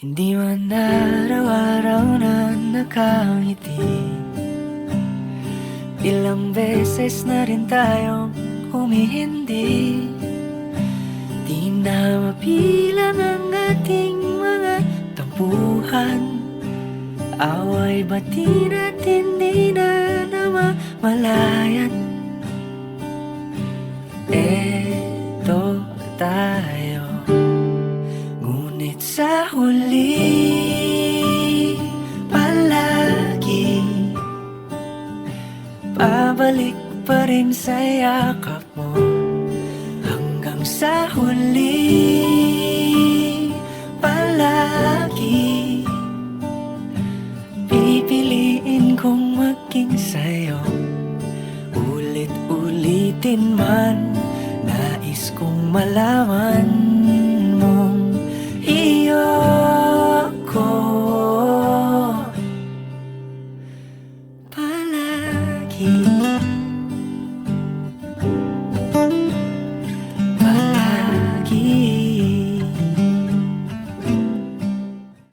Hindi man araw-araw na nakangiti. Ilang beses na rin tayong humihindi. Di na mapilang ang ating mga tampuhan. Away bati natin di na namamalayan. Eto tayo, ngunit sa huli palagi pabalik pa rin sa yakap mo. Hanggang sa huli palagi pipiliin kong maging sa'yo. Ulit-ulitin man, nais kong malaman